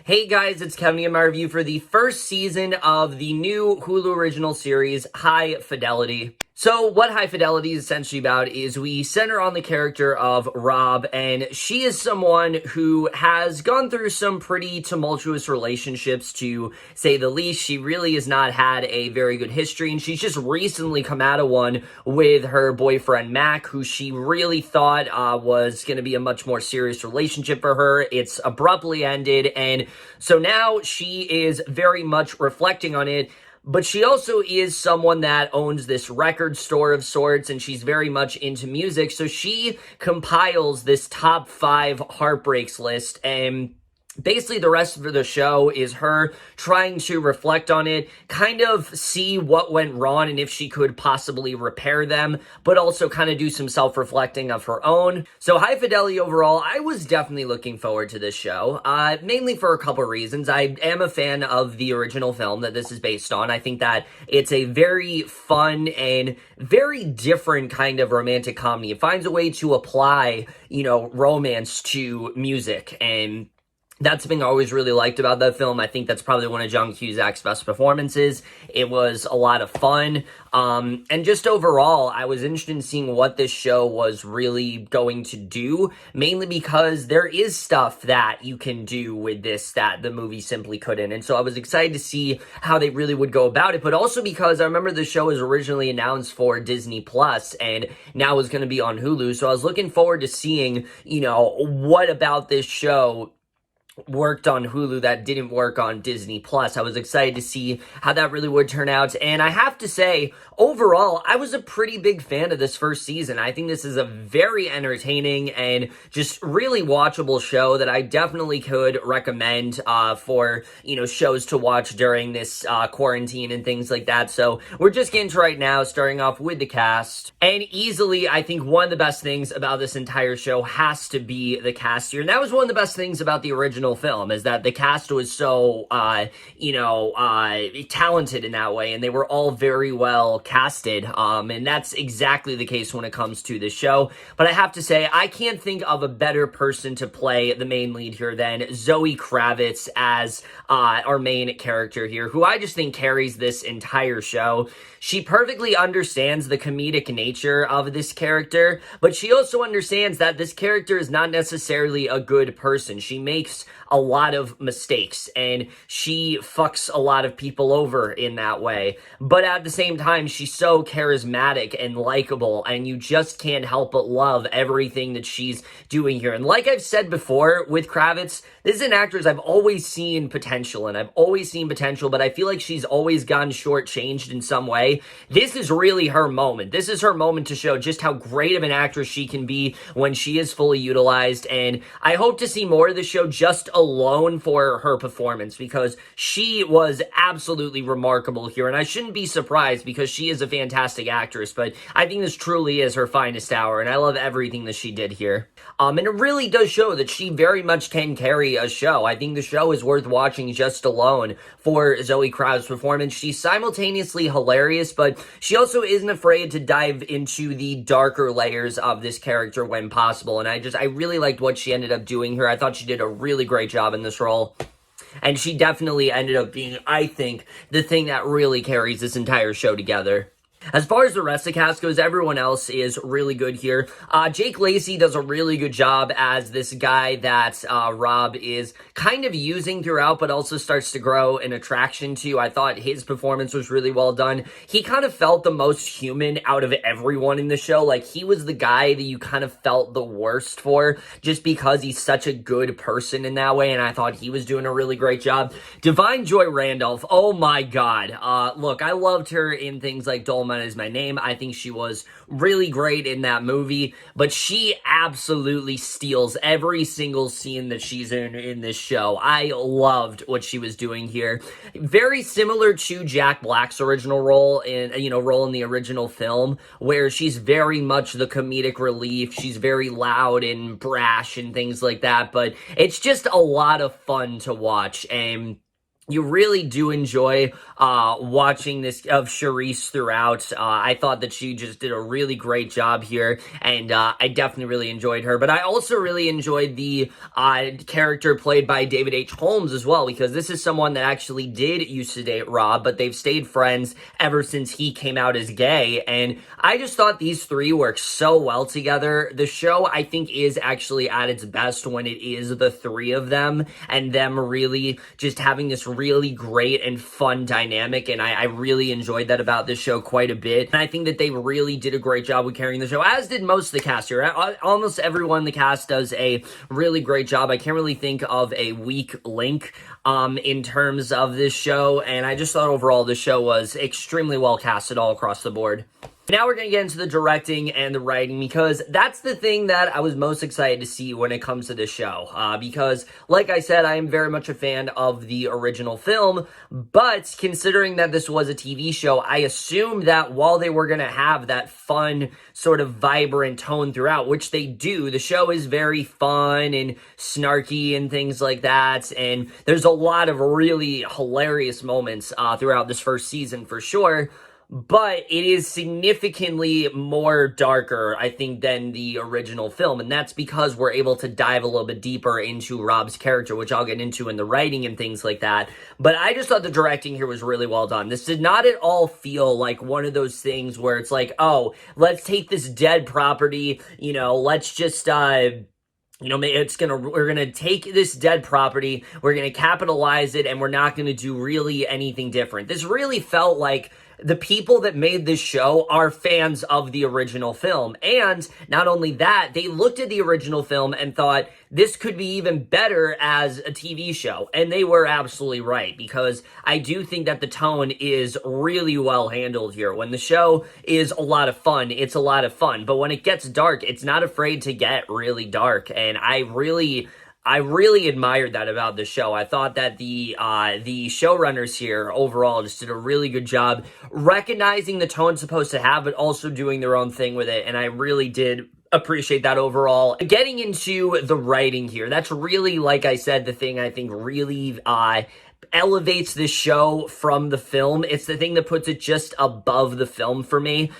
Hey guys, it's Kevin in my review for the first season of the new Hulu original series, High Fidelity. So what High Fidelity is essentially about is we center on the character of Rob, and she is someone who has gone through some pretty tumultuous relationships, to say the least. She really has not had a very good history, and she's just recently come out of one with her boyfriend Mac, who she really thought was going to be a much more serious relationship for her. It's abruptly ended, and so now she is very much reflecting on it. But she also is someone that owns this record store of sorts, and she's very much into music. So she compiles this top 5 heartbreaks list, and basically the rest of the show is her trying to reflect on it, kind of see what went wrong and if she could possibly repair them, but also kind of do some self-reflecting of her own. So High Fidelity overall, I was definitely looking forward to this show, mainly for a couple reasons. I am a fan of the original film that this is based on. I think that it's a very fun and very different kind of romantic comedy. It finds a way to apply, romance to music, and that's something I always really liked about that film. I think that's probably one of John Cusack's best performances. It was a lot of fun. And just overall, I was interested in seeing what this show was really going to do, mainly because there is stuff that you can do with this that the movie simply couldn't. And so I was excited to see how they really would go about it, but also because I remember the show was originally announced for Disney Plus and now is going to be on Hulu. So I was looking forward to seeing, what about this show worked on Hulu that didn't work on Disney Plus. I was excited to see how that really would turn out. And I have to say, overall, I was a pretty big fan of this first season. I think this is a very entertaining and just really watchable show that I definitely could recommend for, shows to watch during this quarantine and things like that. So we're just getting to right now, starting off with the cast. And easily, I think one of the best things about this entire show has to be the cast here. And that was one of the best things about the original film, is that the cast was so, talented in that way, and they were all very well casted, and that's exactly the case when it comes to the show. But I have to say, I can't think of a better person to play the main lead here than Zoe Kravitz as our main character here, who I just think carries this entire show. She perfectly understands the comedic nature of this character, but she also understands that this character is not necessarily a good person. She makes a lot of mistakes, and she fucks a lot of people over in that way. But at the same time, she's so charismatic and likable, and you just can't help but love everything that she's doing here. And like I've said before with Kravitz, this is an actress I've always seen potential, but I feel like she's always gotten shortchanged in some way. This is really her moment. This is her moment to show just how great of an actress she can be when she is fully utilized, and I hope to see more of the show just alone for her performance, because she was absolutely remarkable here, and I shouldn't be surprised because she is a fantastic actress, but I think this truly is her finest hour, and I love everything that she did here. And it really does show that she very much can carry a show. I think the show is worth watching just alone for Zoe Kravitz's performance. She's simultaneously hilarious, but she also isn't afraid to dive into the darker layers of this character when possible, and I really liked what she ended up doing here. I thought she did a really great job in this role. And she definitely ended up being, I think, the thing that really carries this entire show together. As far as the rest of the cast goes, everyone else is really good here. Jake Lacy does a really good job as this guy that Rob is kind of using throughout, but also starts to grow an attraction to. I thought his performance was really well done. He kind of felt the most human out of everyone in the show. Like, he was the guy that you kind of felt the worst for, just because he's such a good person in that way, and I thought he was doing a really great job. Divine Joy Randolph, oh my god. Look, I loved her in things like Dolomite Is My Name. I think she was really great in that movie, but she absolutely steals every single scene that she's in this show. I loved what she was doing here. Very similar to Jack Black's original role in the original film, where she's very much the comedic relief. She's very loud and brash and things like that, but it's just a lot of fun to watch, and you really do enjoy watching this of Charisse throughout. I thought that she just did a really great job here, and I definitely really enjoyed her. But I also really enjoyed the character played by David H. Holmes as well, because this is someone that actually did used to date Rob, but they've stayed friends ever since he came out as gay. And I just thought these three work so well together. The show, I think, is actually at its best when it is the three of them, and them really just having this really great and fun dynamic, and I really enjoyed that about this show quite a bit. And I think that they really did a great job with carrying the show, as did most of the cast here. Almost everyone in the cast does a really great job. I can't really think of a weak link in terms of this show, and I just thought overall the show was extremely well casted all across the board. Now we're going to get into the directing and the writing, because that's the thing that I was most excited to see when it comes to this show. Because, like I said, I am very much a fan of the original film, but considering that this was a TV show, I assumed that while they were going to have that fun, sort of vibrant tone throughout, which they do, the show is very fun and snarky and things like that, and there's a lot of really hilarious moments throughout this first season for sure. But it is significantly more darker, I think, than the original film. And that's because we're able to dive a little bit deeper into Rob's character, which I'll get into in the writing and things like that. But I just thought the directing here was really well done. This did not at all feel like one of those things where it's like, oh, let's take this dead property, let's just, we're gonna take this dead property, we're gonna capitalize it, and we're not gonna do really anything different. This really felt like the people that made this show are fans of the original film. And not only that, they looked at the original film and thought, this could be even better as a TV show. And they were absolutely right, because I do think that the tone is really well handled here. When the show is a lot of fun, it's a lot of fun. But when it gets dark, it's not afraid to get really dark. And I really admired that about the show. I thought that the showrunners here overall just did a really good job recognizing the tone it's supposed to have, but also doing their own thing with it. And I really did appreciate that overall. Getting into the writing here, that's really, like I said, the thing I think really elevates this show from the film. It's the thing that puts it just above the film for me,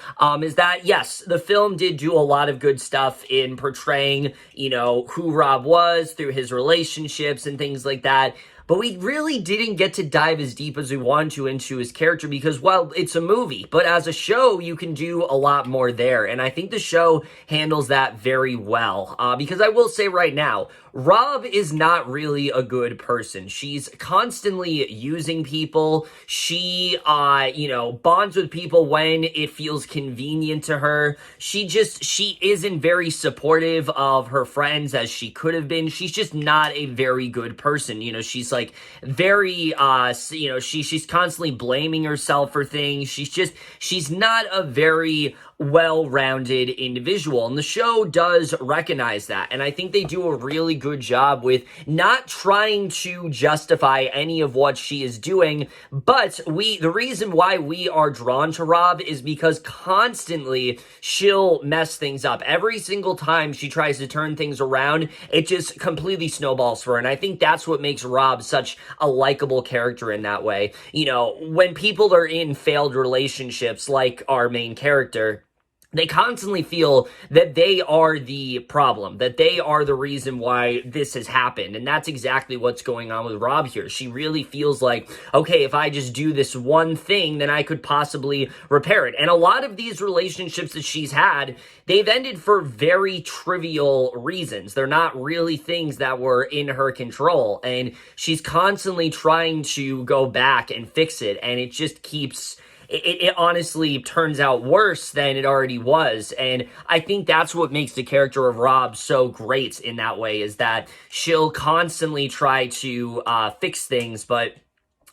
is that, yes, the film did do a lot of good stuff in portraying, who Rob was through his relationships and things like that. But we really didn't get to dive as deep as we wanted to into his character because, well, it's a movie. But as a show, you can do a lot more there. And I think the show handles that very well. Because I will say right now, Rob is not really a good person. She's constantly using people. She, bonds with people when it feels convenient to her. She isn't very supportive of her friends as she could have been. She's just not a very good person. She's like very, she's constantly blaming herself for things. She's not a very well-rounded individual, and the show does recognize that, and I think they do a really good job with not trying to justify any of what she is doing, but the reason why we are drawn to Rob is because constantly she'll mess things up. Every single time she tries to turn things around, it just completely snowballs for her, and I think that's what makes Rob such a likable character in that way. When people are in failed relationships like our main character, they constantly feel that they are the problem, that they are the reason why this has happened. And that's exactly what's going on with Rob here. She really feels like, okay, if I just do this one thing, then I could possibly repair it. And a lot of these relationships that she's had, they've ended for very trivial reasons. They're not really things that were in her control. And she's constantly trying to go back and fix it. And it just keeps... It honestly turns out worse than it already was, and I think that's what makes the character of Rob so great in that way, is that she'll constantly try to fix things, but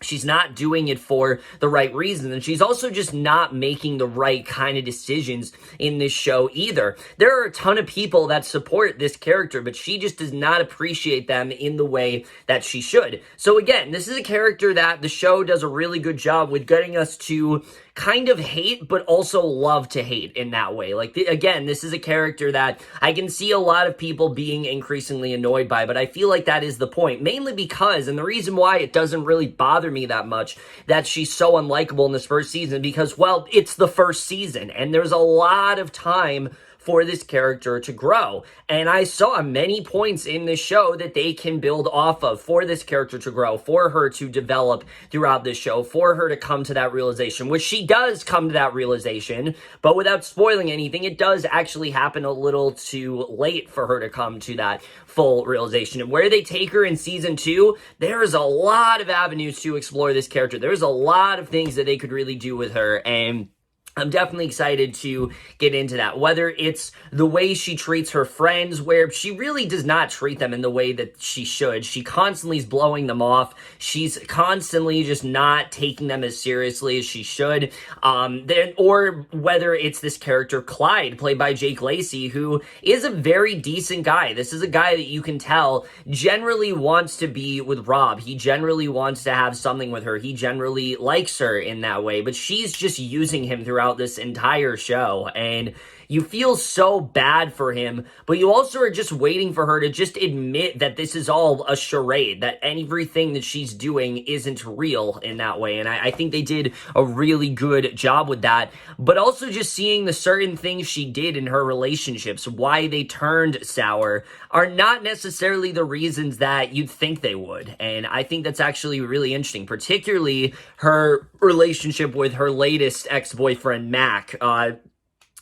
she's not doing it for the right reasons, and she's also just not making the right kind of decisions in this show either. There are a ton of people that support this character, but she just does not appreciate them in the way that she should. So again, this is a character that the show does a really good job with getting us to kind of hate, but also love to hate in that way. Like, again, this is a character that I can see a lot of people being increasingly annoyed by, but I feel like that is the point, mainly because, and the reason why it doesn't really bother me that much that she's so unlikable in this first season, because, well, it's the first season, and there's a lot of time for this character to grow. And I saw many points in this show that they can build off of for this character to grow, for her to develop throughout this show, for her to come to that realization, which she does come to that realization, but without spoiling anything, it does actually happen a little too late for her to come to that full realization. And where they take her in season 2, there is a lot of avenues to explore this character. There's a lot of things that they could really do with her, and I'm definitely excited to get into that, whether it's the way she treats her friends, where she really does not treat them in the way that she should. She constantly is blowing them off. She's constantly just not taking them as seriously as she should. Or whether it's this character, Clyde, played by Jake Lacy, who is a very decent guy. This is a guy that you can tell generally wants to be with Rob. He generally wants to have something with her. He generally likes her in that way, but she's just using him throughout this entire show, and you feel so bad for him, but you also are just waiting for her to just admit that this is all a charade, that everything that she's doing isn't real in that way, and I think they did a really good job with that, but also just seeing the certain things she did in her relationships, why they turned sour, are not necessarily the reasons that you'd think they would, and I think that's actually really interesting, particularly her relationship with her latest ex-boyfriend, Mac.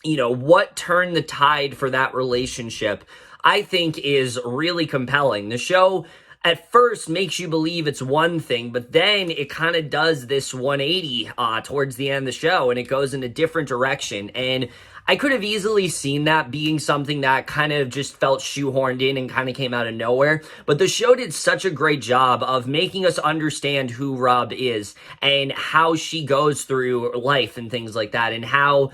What turned the tide for that relationship, I think, is really compelling. The show at first makes you believe it's one thing, but then it kind of does this 180 towards the end of the show, and it goes in a different direction. And I could have easily seen that being something that kind of just felt shoehorned in and kind of came out of nowhere. But the show did such a great job of making us understand who Rob is and how she goes through life and things like that, and how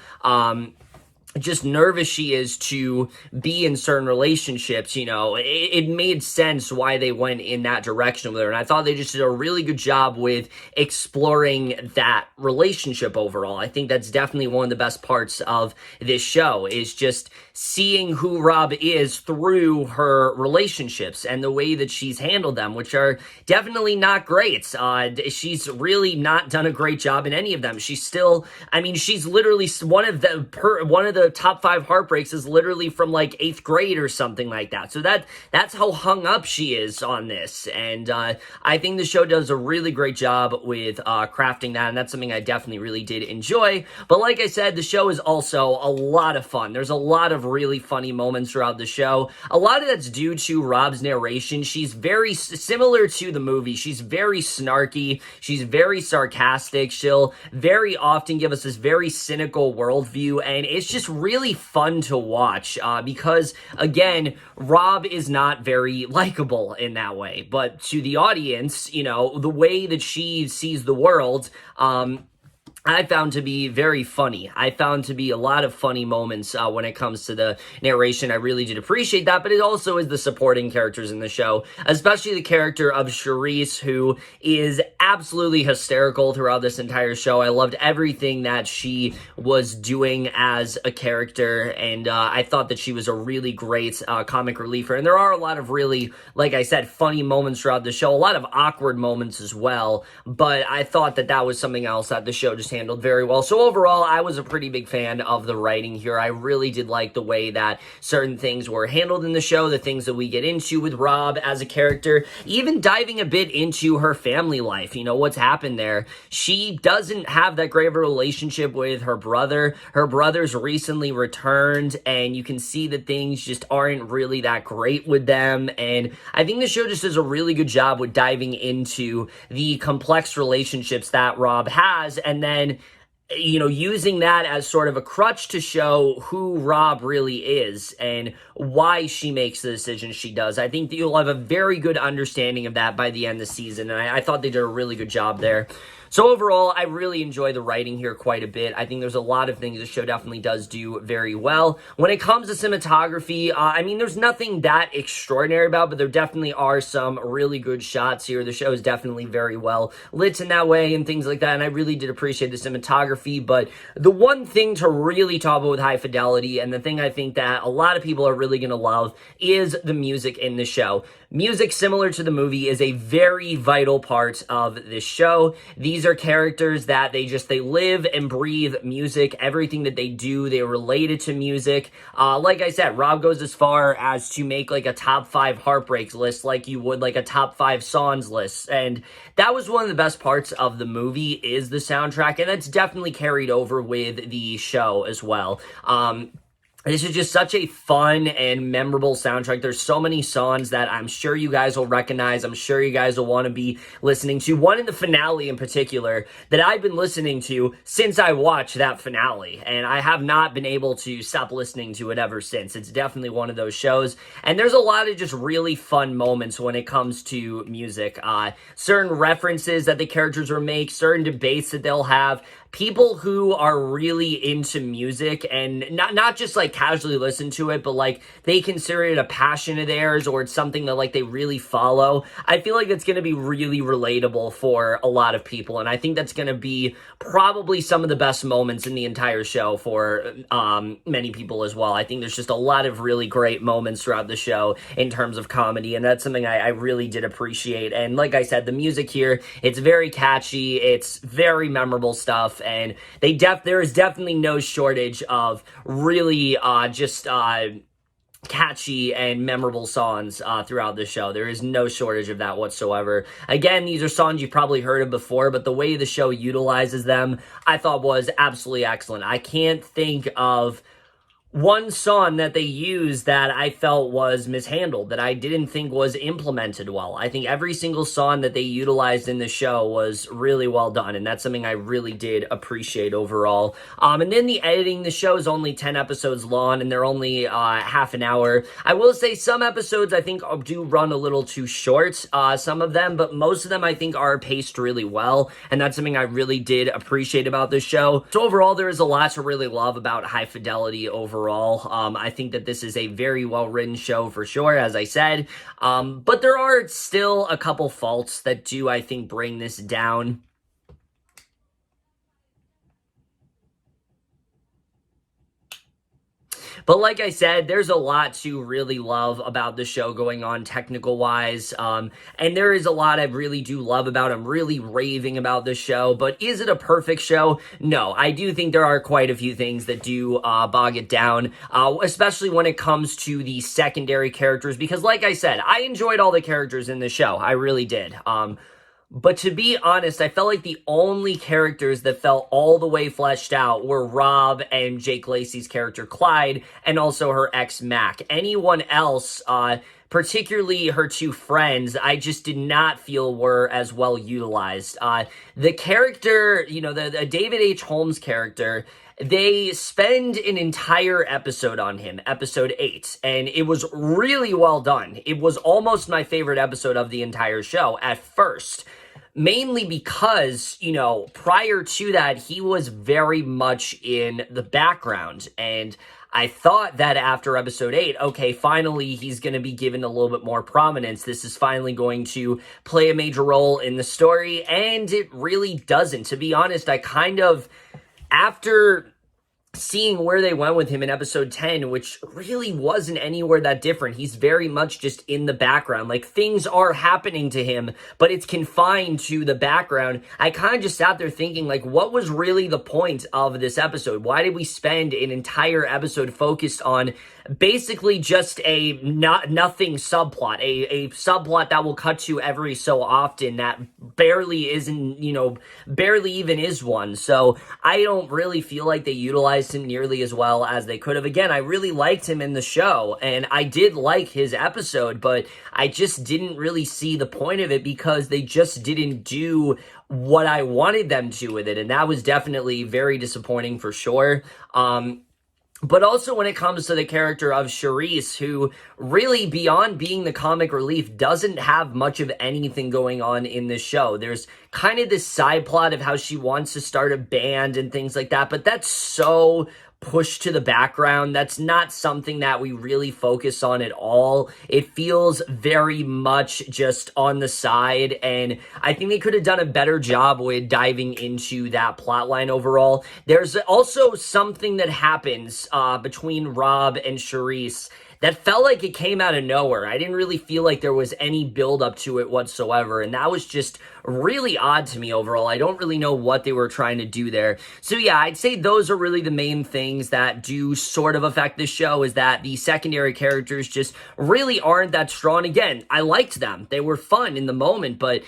just nervous she is to be in certain relationships. It made sense why they went in that direction with her, and I thought they just did a really good job with exploring that relationship overall. I think that's definitely one of the best parts of this show, is just seeing who Rob is through her relationships and the way that she's handled them, which are definitely not great. She's really not done a great job in any of them. She's literally one of the top 5 heartbreaks is literally from like 8th grade or something like that. So that's how hung up she is on this. And I think the show does a really great job with crafting that, and that's something I definitely really did enjoy. But like I said, the show is also a lot of fun. There's a lot of really funny moments throughout the show. A lot of that's due to Rob's narration. She's very similar to the movie. She's very snarky. She's very sarcastic. She'll very often give us this very cynical worldview, and it's just really fun to watch because, again, Rob is not very likable in that way. But to the audience, the way that she sees the world, I found to be very funny. I found to be a lot of funny moments when it comes to the narration. I really did appreciate that, but it also is the supporting characters in the show, especially the character of Charisse, who is absolutely hysterical throughout this entire show. I loved everything that she was doing as a character, and I thought that she was a really great comic reliever. And there are a lot of really, like I said, funny moments throughout the show, a lot of awkward moments as well, but I thought that was something else that the show just handled very well. So overall, I was a pretty big fan of the writing here. I really did like the way that certain things were handled in the show, the things that we get into with Rob as a character, even diving a bit into her family life, what's happened there. She doesn't have that great of a relationship with her brother. Her brother's recently returned, and you can see that things just aren't really that great with them, and I think the show just does a really good job with diving into the complex relationships that Rob has, and then using that as sort of a crutch to show who Rob really is and why she makes the decisions she does. I think that you'll have a very good understanding of that by the end of the season, and I thought they did a really good job there. So overall, I really enjoy the writing here quite a bit. I think there's a lot of things the show definitely does do very well. When it comes to cinematography, I mean, there's nothing that extraordinary about, but there definitely are some really good shots here. The show is definitely very well lit in that way and things like that, and I really did appreciate the cinematography. But the one thing to really talk about with High Fidelity, and the thing I think that a lot of people are really going to love, is the music in the show. Music, similar to the movie, is a very vital part of this show. These are characters that they live and breathe music. Everything that they do, they relate it to music. Like I said, Rob goes as far as to make like a top 5 heartbreaks list, like you would like a top 5 songs list. And that was one of the best parts of the movie, is the soundtrack, and that's definitely carried over with the show as well. This is just such a fun and memorable soundtrack. There's so many songs that I'm sure you guys will recognize. I'm sure you guys will want to be listening to. One in the finale in particular that I've been listening to since I watched that finale, and I have not been able to stop listening to it ever since. It's definitely one of those shows, and there's a lot of just really fun moments when it comes to music. Certain references that the characters will make, certain debates that they'll have, people who are really into music and not just like casually listen to it, but like they consider it a passion of theirs, or it's something that like they really follow. I feel like that's going to be really relatable for a lot of people, and I think that's going to be probably some of the best moments in the entire show for many people as well. I think there's just a lot of really great moments throughout the show in terms of comedy, and that's something I really did appreciate. And like I said, the music here, it's very catchy, it's very memorable stuff, and there is definitely no shortage of really catchy and memorable songs throughout the show. There is no shortage of that whatsoever. Again, these are songs you've probably heard of before, but the way the show utilizes them, I thought was absolutely excellent. I can't think of one song that they used that I felt was mishandled, that I didn't think was implemented well. I think every single song that they utilized in the show was really well done, and that's something I really did appreciate overall. And then the editing, the show is only 10 episodes long, and they're only half an hour. I will say some episodes I think do run a little too short, some of them, but most of them I think are paced really well, and that's something I really did appreciate about this show. So overall, there is a lot to really love about High Fidelity overall. I think that this is a very well-written show for sure, as I said, but there are still a couple faults that do, I think, bring this down. But like I said, there's a lot to really love about the show going on technical-wise, and there is a lot I really do love about. I'm really raving about this show, but is it a perfect show? No, I do think there are quite a few things that do bog it down, especially when it comes to the secondary characters, because like I said, I enjoyed all the characters in the show. I really did. But to be honest, I felt like the only characters that felt all the way fleshed out were Rob and Jake Lacy's character Clyde, and also her ex Mac. Anyone else, particularly her two friends, I just did not feel were as well utilized. The character, the David H. Holmes character, they spend an entire episode on him, episode 8, and it was really well done. It was almost my favorite episode of the entire show at first. Mainly because, prior to that, he was very much in the background, and I thought that after episode 8, okay, finally he's going to be given a little bit more prominence. This is finally going to play a major role in the story, and it really doesn't. To be honest, after seeing where they went with him in episode 10, which really wasn't anywhere that different. He's very much just in the background. Like, things are happening to him, but it's confined to the background. I kind of just sat there thinking, like, what was really the point of this episode? Why did we spend an entire episode focused on basically just a nothing subplot, a subplot that will cut to every so often that barely even is one. So I don't really feel like they utilized him nearly as well as they could have. Again, I really liked him in the show, and I did like his episode, but I just didn't really see the point of it because they just didn't do what I wanted them to with it, and that was definitely very disappointing for sure. But also when it comes to the character of Charisse, who really, beyond being the comic relief, doesn't have much of anything going on in this show. There's kind of this side plot of how she wants to start a band and things like that, but that's so pushed to the background. That's not something that we really focus on at all. It feels very much just on the side, and I think they could have done a better job with diving into that plot line overall. There's also something that happens between Rob and Charisse that felt like it came out of nowhere. I didn't really feel like there was any build up to it whatsoever, and that was just really odd to me overall. I don't really know what they were trying to do there. So yeah, I'd say those are really the main things that do sort of affect this show, is that the secondary characters just really aren't that strong. Again, I liked them. They were fun in the moment, but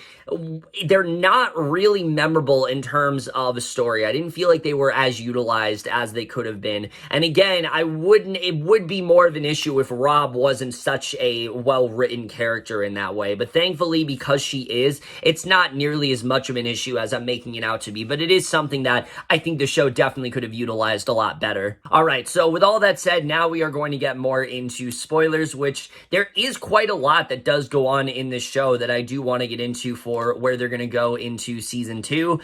they're not really memorable in terms of a story. I didn't feel like they were as utilized as they could have been. And again, it would be more of an issue if Rob wasn't such a well-written character in that way. But thankfully, because she is, it's not nearly as much of an issue as I'm making it out to be. But it is something that I think the show definitely could have utilized a lot better. All right, so with all that said, now we are going to get more into spoilers, which there is quite a lot that does go on in this show that I do want to get into for where they're going to go into season 2.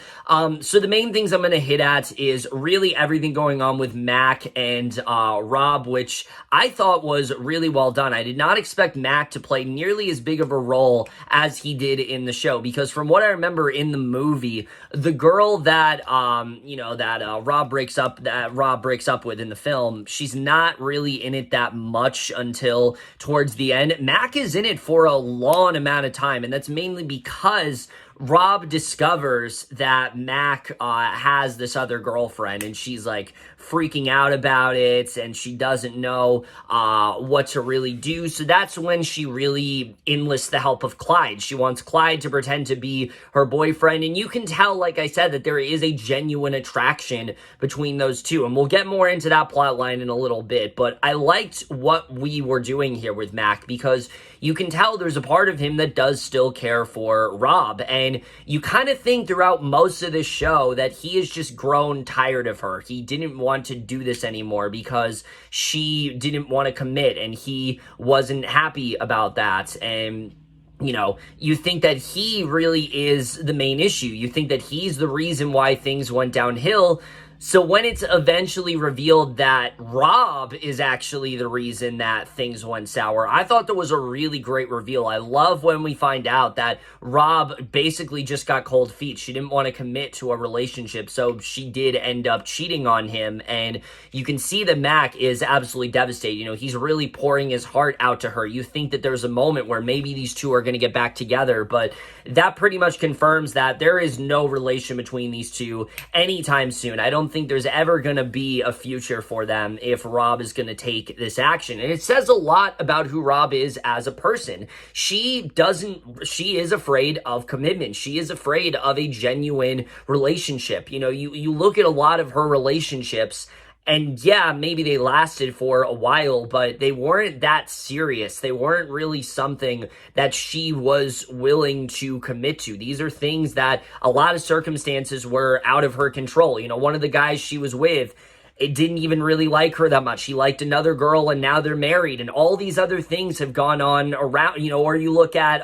So the main things I'm going to hit at is really everything going on with Mac and Rob, which I thought was really well done. I did not expect Mac to play nearly as big of a role as he did in the show, because from what I remember in the movie, the girl that Rob breaks up with in the film, she's not really in it that much until towards the end. Mac is in it for a long amount of time, and that's mainly because Rob discovers that Mac has this other girlfriend, and she's like freaking out about it, and she doesn't know what to really do. So that's when she really enlists the help of Clyde. She wants Clyde to pretend to be her boyfriend, and you can tell, like I said, that there is a genuine attraction between those two, and we'll get more into that plot line in a little bit. But I liked what we were doing here with Mac, because you can tell there's a part of him that does still care for Rob, and you kind of think throughout most of this show that he has just grown tired of her. He didn't want to do this anymore because she didn't want to commit, and he wasn't happy about that. And you think that he really is the main issue. You think that he's the reason why things went downhill. So when it's eventually revealed that Rob is actually the reason that things went sour, I thought that was a really great reveal. I love when we find out that Rob basically just got cold feet. She didn't want to commit to a relationship, so she did end up cheating on him. And you can see that Mac is absolutely devastated. He's really pouring his heart out to her. You think that there's a moment where maybe these two are going to get back together, but that pretty much confirms that there is no relation between these two anytime soon. I don't think there's ever going to be a future for them if Rob is going to take this action. And it says a lot about who Rob is as a person. She is afraid of commitment. She is afraid of a genuine relationship. You look at a lot of her relationships, and yeah, maybe they lasted for a while, but they weren't that serious. They weren't really something that she was willing to commit to. These are things that a lot of circumstances were out of her control. One of the guys she was with, it didn't even really like her that much. He liked another girl, and now they're married, and all these other things have gone on around, or you look at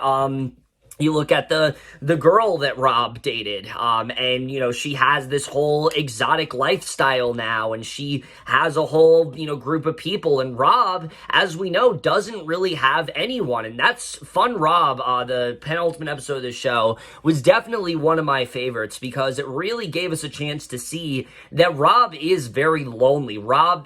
the girl that Rob dated, and she has this whole exotic lifestyle now, and she has a whole group of people, and Rob, as we know, doesn't really have anyone. And that's fun. Rob, the penultimate episode of the show, was definitely one of my favorites, because it really gave us a chance to see that Rob is very lonely.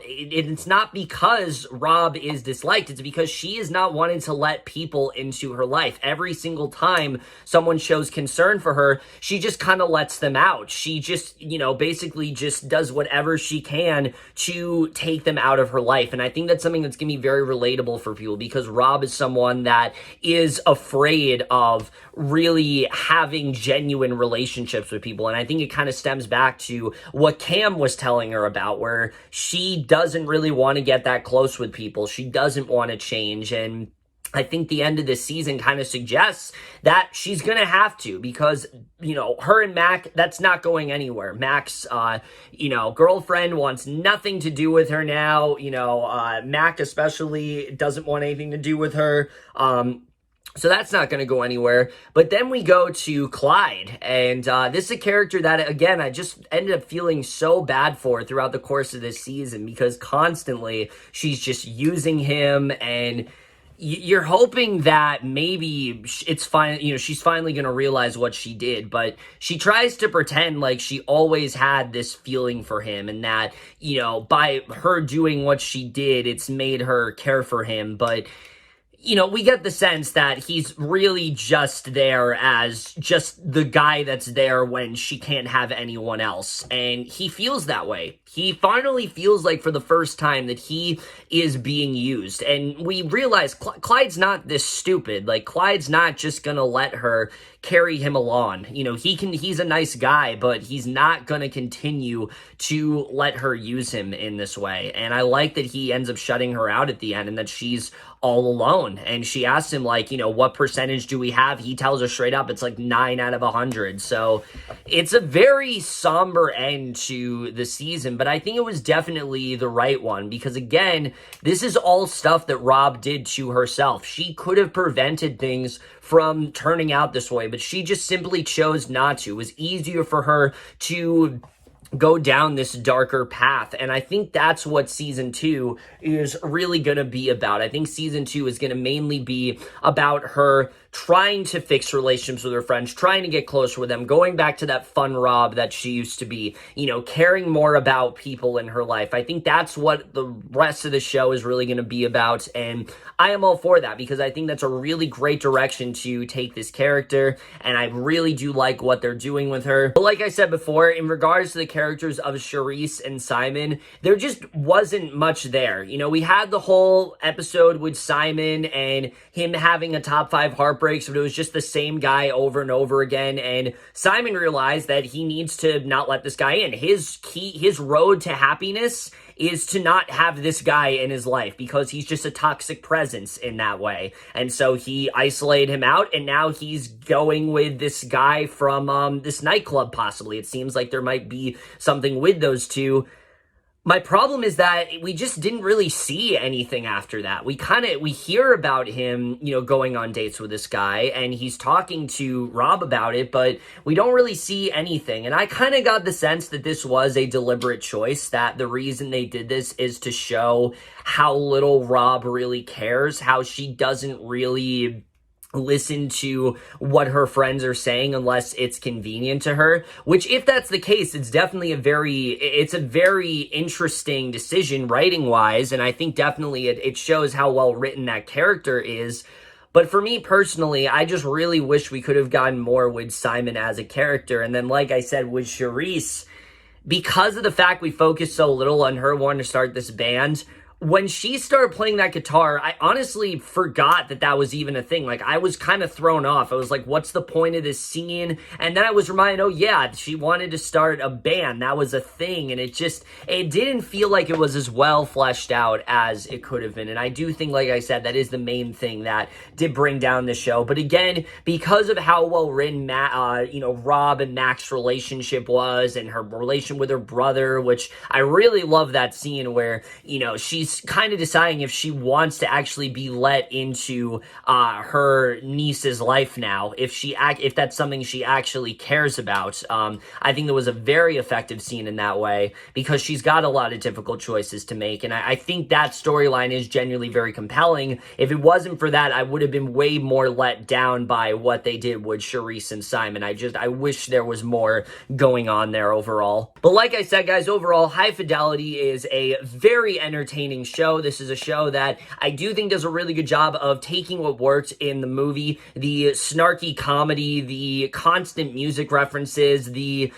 It's not because Rob is disliked, it's because she is not wanting to let people into her life. Every single time someone shows concern for her, she just kind of lets them out. She just, basically just does whatever she can to take them out of her life. And I think that's something that's going to be very relatable for people, because Rob is someone that is afraid of really having genuine relationships with people. And I think it kind of stems back to what Cam was telling her about, where she doesn't really want to get that close with people. She doesn't want to change. And I think the end of this season kind of suggests that she's going to have to, because, her and Mac, that's not going anywhere. Mac's, girlfriend wants nothing to do with her now. Mac especially doesn't want anything to do with her. So that's not going to go anywhere. But then we go to Clyde. And this is a character that, again, I just ended up feeling so bad for throughout the course of this season, because constantly she's just using him, and you're hoping that maybe it's fine, she's finally going to realize what she did, but she tries to pretend like she always had this feeling for him, and that, by her doing what she did, it's made her care for him. But we get the sense that he's really just there as just the guy that's there when she can't have anyone else. And he feels that way. He finally feels like, for the first time, that he is being used. And we realize Clyde's not this stupid. Like, Clyde's not just gonna let her carry him along. He's a nice guy, but he's not gonna continue to let her use him in this way. And I like that he ends up shutting her out at the end, and that she's all alone. And she asks him, like, what percentage do we have? He tells her straight up it's like 9 out of 100. So it's a very somber end to the season, but I think it was definitely the right one, because, again, this is all stuff that Rob did to herself. She could have prevented things from turning out this way, but she just simply chose not to. It was easier for her to go down this darker path. And I think that's what season 2 is really going to be about. I think season 2 is going to mainly be about her trying to fix relationships with her friends, trying to get closer with them, going back to that fun Rob that she used to be, caring more about people in her life. I think that's what the rest of the show is really going to be about, and I am all for that, because I think that's a really great direction to take this character, and I really do like what they're doing with her. But like I said before, in regards to the characters of Charisse and Simon, there just wasn't much there. We had the whole episode with Simon and him having a top 5 heartbreaks, but it was just the same guy over and over again, and Simon realized that he needs to not let this guy in. His road to happiness is to not have this guy in his life, because he's just a toxic presence in that way. And so he isolated him out, and now he's going with this guy from this nightclub, possibly. It seems like there might be something with those two. My problem is that we just didn't really see anything after that. We hear about him, going on dates with this guy, and he's talking to Rob about it, but we don't really see anything. And I kind of got the sense that this was a deliberate choice, that the reason they did this is to show how little Rob really cares, how she doesn't really listen to what her friends are saying unless it's convenient to her, which, if that's the case, it's definitely a very interesting decision writing wise, and I think definitely it shows how well written that character is. But for me personally, I just really wish we could have gotten more with Simon as a character. And then, like I said, with Charisse, because of the fact we focused so little on her wanting to start this band, when she started playing that guitar, I honestly forgot that that was even a thing. Like, I was kind of thrown off. I was like, what's the point of this scene? And then I was reminded, oh yeah, she wanted to start a band. That was a thing. And it didn't feel like it was as well fleshed out as it could have been. And I do think, like I said, that is the main thing that did bring down the show. But again, because of how well written Rob and Mac's relationship was, and her relation with her brother, which I really love that scene where, she's kind of deciding if she wants to actually be let into her niece's life now, if that's something she actually cares about. I think there was a very effective scene in that way, because she's got a lot of difficult choices to make, and I think that storyline is genuinely very compelling. If it wasn't for that, I would have been way more let down by what they did with Charisse and Simon. I wish there was more going on there overall. But like I said, guys, overall, High Fidelity is a very entertaining show. This is a show that I do think does a really good job of taking what worked in the movie, the snarky comedy, the constant music references, the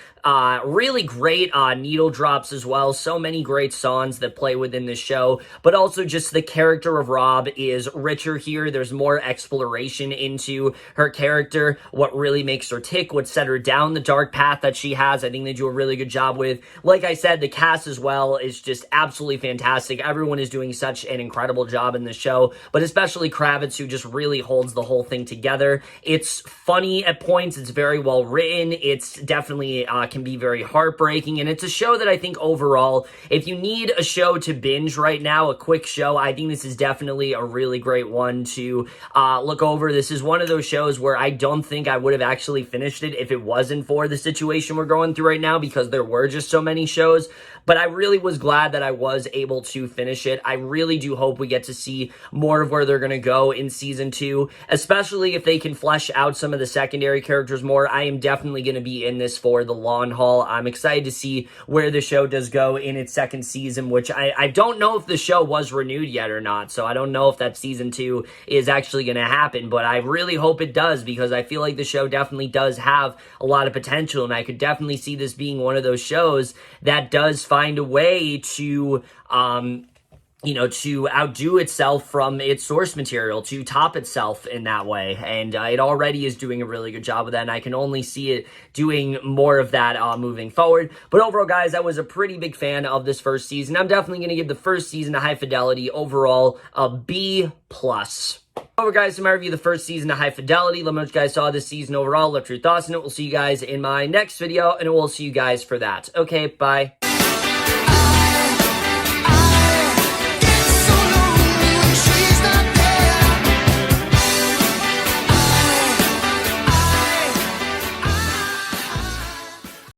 really great needle drops as well. So many great songs that play within the show, but also just the character of Rob is richer here. There's more exploration into her character, what really makes her tick, what set her down the dark path that she has. I think they do a really good job with. Like I said, the cast as well is just absolutely fantastic. Everyone everyone is doing such an incredible job in the show, but especially Kravitz, who just really holds the whole thing together. It's funny at points. It's very well written. It's definitely can be very heartbreaking, and it's a show that I think overall, if you need a show to binge right now, a quick show, I think this is definitely a really great one to look over. This is one of those shows where I don't think I would have actually finished it if it wasn't for the situation we're going through right now, because there were just so many shows. But I really was glad that I was able to finish it. I really do hope we get to see more of where they're going to go in season 2, especially if they can flesh out some of the secondary characters more. I am definitely going to be in this for the long haul. I'm excited to see where the show does go in its second season, which I don't know if the show was renewed yet or not, so I don't know if that season 2 is actually going to happen, but I really hope it does, because I feel like the show definitely does have a lot of potential, and I could definitely see this being one of those shows that does find a way to to outdo itself from its source material, to top itself in that way. And it already is doing a really good job of that, and I can only see it doing more of that moving forward. But overall, guys, I was a pretty big fan of this first season. I'm definitely going to give the first season of High Fidelity overall a B+. Over, guys, to my review of the first season of High Fidelity. Let me know what you guys saw this season overall. Left your thoughts on it. We'll see you guys in my next video, and we'll see you guys for that. Okay, bye.